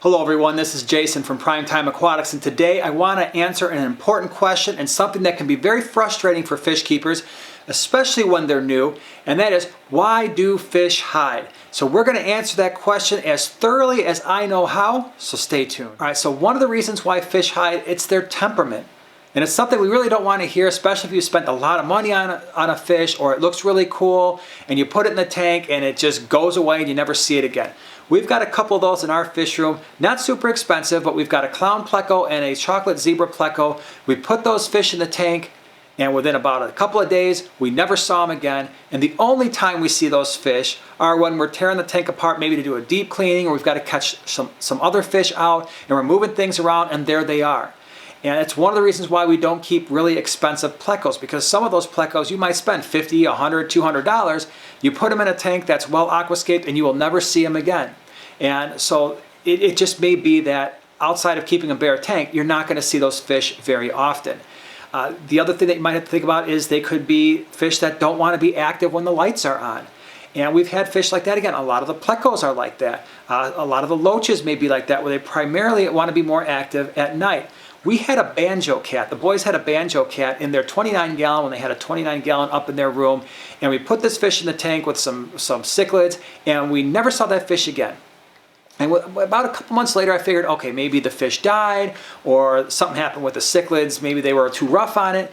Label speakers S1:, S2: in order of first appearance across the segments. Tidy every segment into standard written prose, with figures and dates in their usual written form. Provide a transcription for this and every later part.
S1: Hello everyone, this is Jason from Primetime Aquatics, and today I want to answer an important question and something that can be very frustrating for fish keepers, especially when they're new, and that is, why do fish hide? So we're going to answer that question as thoroughly as I know how, so stay tuned. Alright, so one of the reasons why fish hide, it's their temperament. And it's something we really don't want to hear, especially if you spent a lot of money on a fish, or it looks really cool and you put it in the tank and it just goes away and you never see it again. We've got a couple of those in our fish room, not super expensive, but we've got a clown pleco and a chocolate zebra pleco. We put those fish in the tank, and within about a couple of days, we never saw them again. And the only time we see those fish are when we're tearing the tank apart, maybe to do a deep cleaning, or we've got to catch some other fish out, and we're moving things around, and there they are. And it's one of the reasons why we don't keep really expensive plecos, because some of those plecos you might spend $50, $100, $200. You put them in a tank that's well aquascaped and you will never see them again. And so it just may be that outside of keeping a bare tank, you're not going to see those fish very often. The other thing that you might have to think about is they could be fish that don't want to be active when the lights are on. And we've had fish like that. Again, a lot of the plecos are like that. A lot of the loaches may be like that, where they primarily want to be more active at night. We had a banjo cat. The boys had a banjo cat in their 29-gallon when they had a 29-gallon up in their room. And we put this fish in the tank with some cichlids, and we never saw that fish again. And about a couple months later, I figured, okay, maybe the fish died or something happened with the cichlids. Maybe they were too rough on it.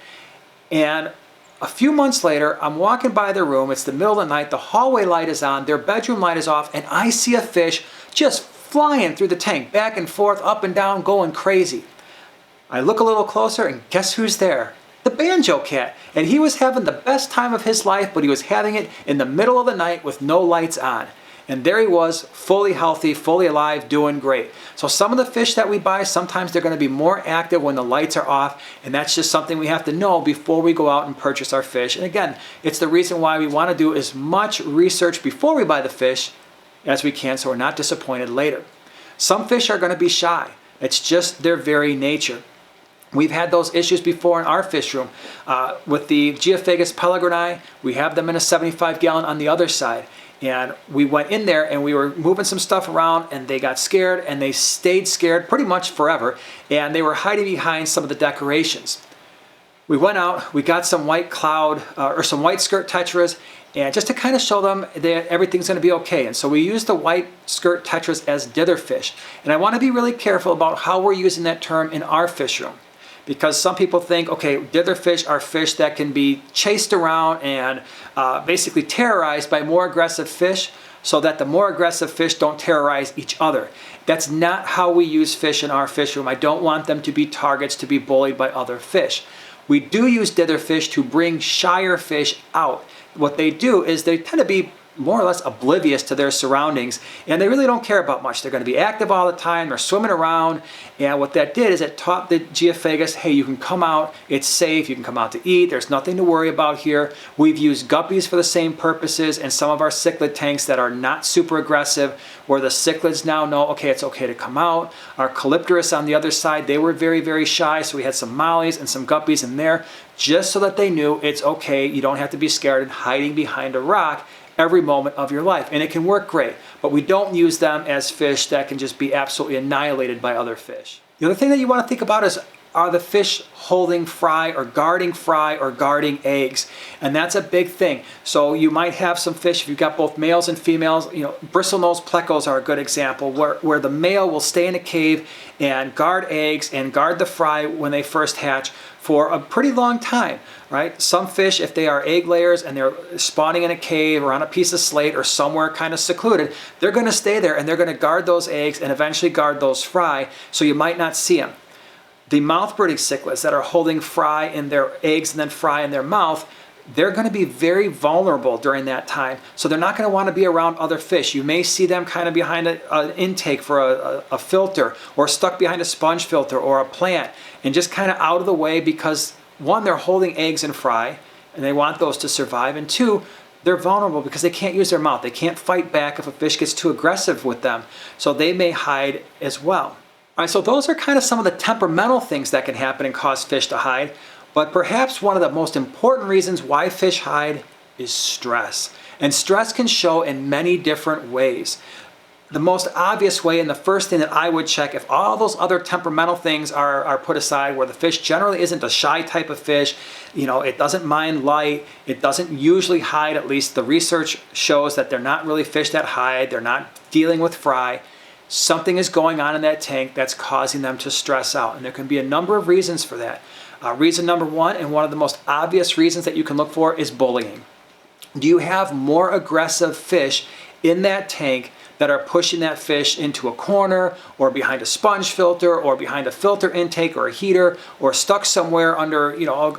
S1: And a few months later, I'm walking by their room. It's the middle of the night. The hallway light is on. Their bedroom light is off. And I see a fish just flying through the tank, back and forth, up and down, going crazy. I look a little closer, and guess who's there? The banjo cat. And he was having the best time of his life, but he was having it in the middle of the night with no lights on. And there he was, fully healthy, fully alive, doing great. So some of the fish that we buy, sometimes they're going to be more active when the lights are off, and that's just something we have to know before we go out and purchase our fish. And again, it's the reason why we want to do as much research before we buy the fish as we can, so we're not disappointed later. Some fish are going to be shy. It's just their very nature. We've had those issues before in our fish room. With the Geophagus pellegrini, we have them in a 75-gallon on the other side. And we went in there and we were moving some stuff around, and they got scared, and they stayed scared pretty much forever. And they were hiding behind some of the decorations. We went out, we got some white cloud or some white skirt tetras, and just to kind of show them that everything's going to be okay. And so we used the white skirt tetras as ditherfish. And I want to be really careful about how we're using that term in our fish room. Because some people think, okay, ditherfish are fish that can be chased around and basically terrorized by more aggressive fish, so that the more aggressive fish don't terrorize each other. That's not how we use fish in our fish room. I don't want them to be targets to be bullied by other fish. We do use ditherfish to bring shyer fish out. What they do is they tend to be more or less oblivious to their surroundings, and they really don't care about much. They're going to be active all the time. They're swimming around, and what that did is it taught the Geophagus, hey, you can come out, it's safe, you can come out to eat, there's nothing to worry about here. We've used guppies for the same purposes, and some of our cichlid tanks that are not super aggressive, where the cichlids now know, okay, it's okay to come out. Our Calypterus on the other side, they were very, very shy, so we had some mollies and some guppies in there, just so that they knew it's okay, you don't have to be scared and hiding behind a rock every moment of your life. And it can work great, but we don't use them as fish that can just be absolutely annihilated by other fish. The other thing that you want to think about is, are the fish holding fry or guarding eggs? And that's a big thing. So you might have some fish, if you've got both males and females, bristlenose plecos are a good example, where the male will stay in a cave and guard eggs and guard the fry when they first hatch for a pretty long time, right? Some fish, if they are egg layers and they're spawning in a cave or on a piece of slate or somewhere kind of secluded, they're going to stay there and they're going to guard those eggs and eventually guard those fry, so you might not see them. The mouth-brooding cichlids that are holding fry in their eggs and then fry in their mouth, they're going to be very vulnerable during that time. So they're not going to want to be around other fish. You may see them kind of behind an intake for a filter, or stuck behind a sponge filter or a plant, and just kind of out of the way, because one, they're holding eggs and fry, and they want those to survive, and two, they're vulnerable because they can't use their mouth. They can't fight back if a fish gets too aggressive with them. So they may hide as well. All right, so those are kind of some of the temperamental things that can happen and cause fish to hide. But perhaps one of the most important reasons why fish hide is stress. And stress can show in many different ways. The most obvious way and the first thing that I would check, if all those other temperamental things are put aside, where the fish generally isn't a shy type of fish, it doesn't mind light, it doesn't usually hide, at least the research shows that they're not really fish that hide, they're not dealing with fry. Something is going on in that tank that's causing them to stress out, and there can be a number of reasons for that. Reason number one, and one of the most obvious reasons that you can look for, is bullying. Do you have more aggressive fish in that tank that are pushing that fish into a corner, or behind a sponge filter, or behind a filter intake or a heater, or stuck somewhere under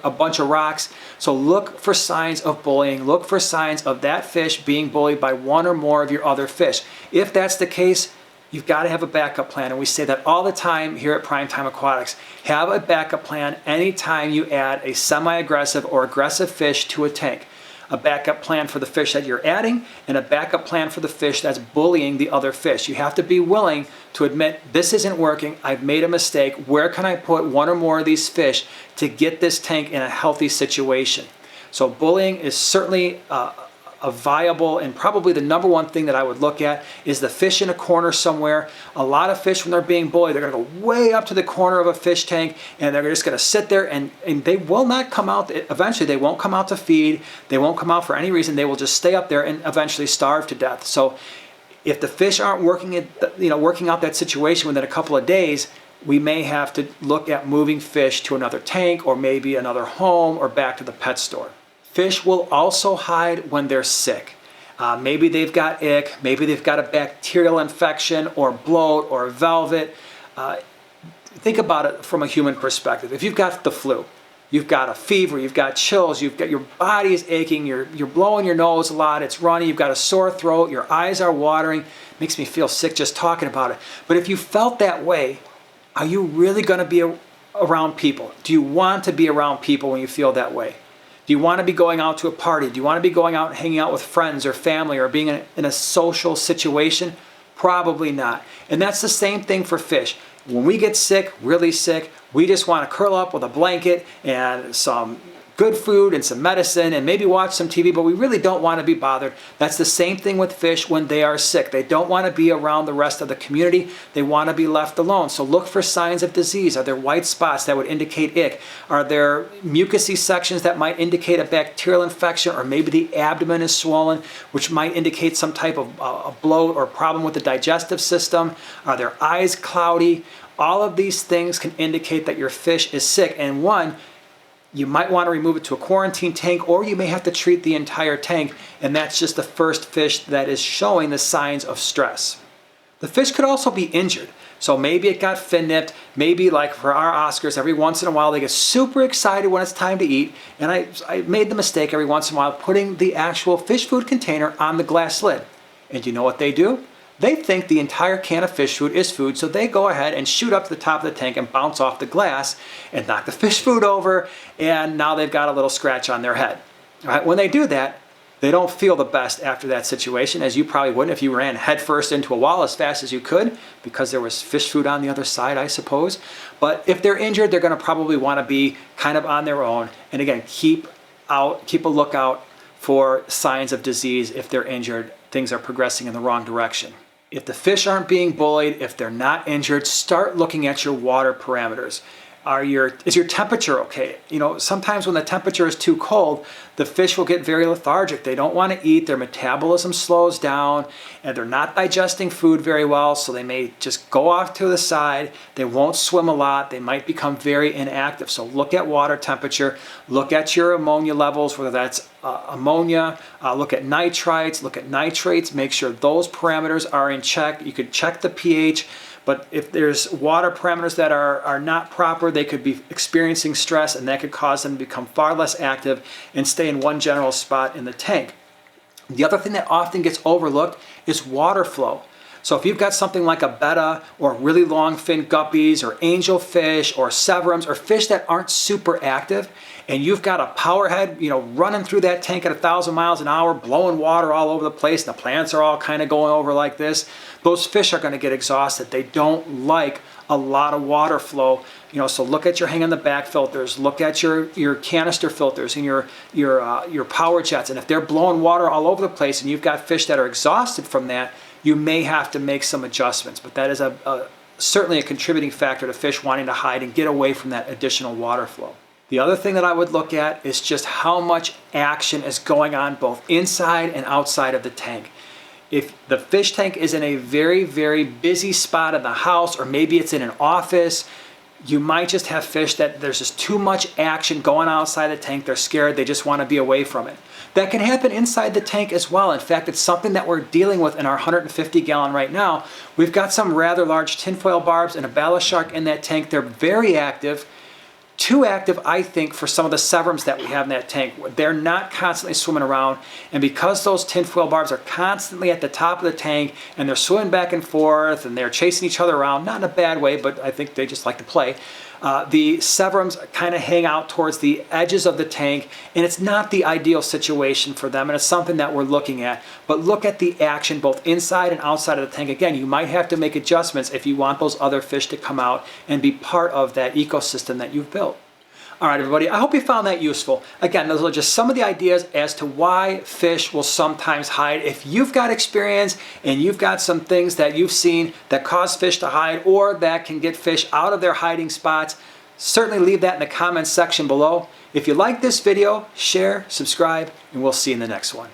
S1: a bunch of rocks? So look for signs of bullying. Look for signs of that fish being bullied by one or more of your other fish. If that's the case, you've got to have a backup plan, and we say that all the time here at Primetime Aquatics. Have a backup plan anytime you add a semi-aggressive or aggressive fish to a tank. A backup plan for the fish that you're adding, and a backup plan for the fish that's bullying the other fish. You have to be willing to admit, this isn't working, I've made a mistake, where can I put one or more of these fish to get this tank in a healthy situation? So bullying is certainly a viable, and probably the number one thing that I would look at is the fish in a corner somewhere. A lot of fish, when they're being bullied, they're going to go way up to the corner of a fish tank, and they're just going to sit there, and they will not come out. Eventually they won't come out to feed, they won't come out for any reason, they will just stay up there and eventually starve to death. So if the fish aren't working out that situation within a couple of days, we may have to look at moving fish to another tank, or maybe another home, or back to the pet store. Fish will also hide when they're sick. Maybe they've got ick, maybe they've got a bacterial infection, or bloat, or velvet. Think about it from a human perspective. If you've got the flu, you've got a fever, you've got chills, you've got your body is aching, you're blowing your nose a lot, it's runny, you've got a sore throat, your eyes are watering. Makes me feel sick just talking about it. But if you felt that way, are you really going to be around people? Do you want to be around people when you feel that way? Do you want to be going out to a party? Do you want to be going out and hanging out with friends or family, or being in a social situation? Probably not. And that's the same thing for fish. When we get sick, really sick, we just want to curl up with a blanket and some good food and some medicine and maybe watch some TV, but we really don't want to be bothered. That's the same thing with fish when they are sick. They don't want to be around the rest of the community. They want to be left alone. So look for signs of disease. Are there white spots that would indicate ick? Are there mucousy sections that might indicate a bacterial infection, or maybe the abdomen is swollen, which might indicate some type of a bloat or problem with the digestive system? Are their eyes cloudy? All of these things can indicate that your fish is sick. And you might want to remove it to a quarantine tank, or you may have to treat the entire tank, and that's just the first fish that is showing the signs of stress. The fish could also be injured. So maybe it got fin nipped, maybe like for our Oscars, every once in a while they get super excited when it's time to eat, and I made the mistake every once in a while putting the actual fish food container on the glass lid. And you know what they do? They think the entire can of fish food is food, so they go ahead and shoot up to the top of the tank and bounce off the glass and knock the fish food over, and now they've got a little scratch on their head. All right, when they do that, they don't feel the best after that situation, as you probably wouldn't if you ran headfirst into a wall as fast as you could, because there was fish food on the other side, I suppose. But if they're injured, they're going to probably want to be kind of on their own. And again, keep a lookout for signs of disease. If they're injured, things are progressing in the wrong direction. If the fish aren't being bullied, if they're not injured, start looking at your water parameters. Is your temperature okay? Sometimes when the temperature is too cold, the fish will get very lethargic. They don't want to eat, their metabolism slows down, and they're not digesting food very well, so they may just go off to the side. They won't swim a lot. They might become very inactive. So look at water temperature, look at your ammonia levels, whether that's ammonia, look at nitrites, look at nitrates, make sure those parameters are in check. You could check the pH. But if there's water parameters that are not proper, they could be experiencing stress, and that could cause them to become far less active and stay in one general spot in the tank. The other thing that often gets overlooked is water flow. So if you've got something like a betta, or really long fin guppies, or angelfish, or severums, or fish that aren't super active, and you've got a power head, running through that tank at 1,000 miles an hour, blowing water all over the place, and the plants are all kind of going over like this, those fish are going to get exhausted. They don't like a lot of water flow. So look at your hang on the back filters, look at your canister filters and your power jets, and if they're blowing water all over the place and you've got fish that are exhausted from that, you may have to make some adjustments. But that is certainly a contributing factor to fish wanting to hide and get away from that additional water flow. The other thing that I would look at is just how much action is going on both inside and outside of the tank. If the fish tank is in a very, very busy spot in the house, or maybe it's in an office, you might just have fish that there's just too much action going outside the tank. They're scared. They just want to be away from it. That can happen inside the tank as well. In fact, it's something that we're dealing with in our 150 gallon right now. We've got some rather large tinfoil barbs and a bala shark in that tank. They're very active. Too active, I think, for some of the severums that we have in that tank. They're not constantly swimming around, and because those tinfoil barbs are constantly at the top of the tank and they're swimming back and forth and they're chasing each other around, not in a bad way, but I think they just like to play, the severums kind of hang out towards the edges of the tank, and it's not the ideal situation for them, and it's something that we're looking at. But look at the action both inside and outside of the tank. Again, you might have to make adjustments if you want those other fish to come out and be part of that ecosystem that you've built. All right, everybody, I hope you found that useful. Again, those are just some of the ideas as to why fish will sometimes hide. If you've got experience and you've got some things that you've seen that cause fish to hide or that can get fish out of their hiding spots, certainly leave that in the comments section below. If you like this video, share, subscribe, and we'll see you in the next one.